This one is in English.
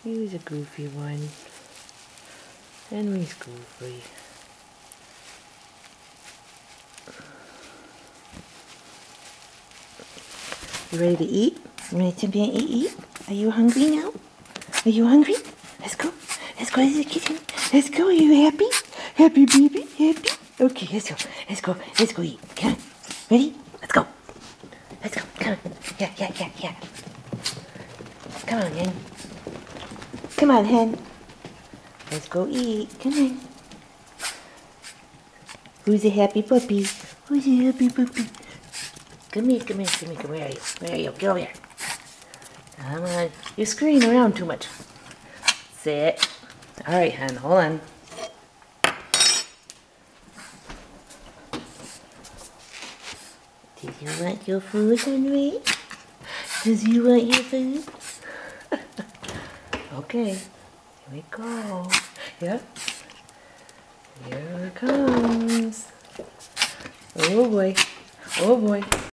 He was a goofy one. Henry's goofy. You ready to eat? You ready to eat? Are you hungry now? Are you hungry? Let's go. Let's go to the kitchen. Let's go. Are you happy? Happy, baby? Happy? Okay, let's go. Let's go. Let's go eat. Come on. Ready? Let's go. Let's go. Come on. Yeah. Come on, hen. Come on, hen. Let's go eat. Come on. Who's a happy puppy? Who's a happy puppy? Come here. Where are you? Get over here. Come on. You're scurrying around too much. Sit. All right, hen. Hold on. Did you want your food, Henry? Does you want your food? Okay. Here we go. Yep. Here it comes. Oh boy. Oh boy.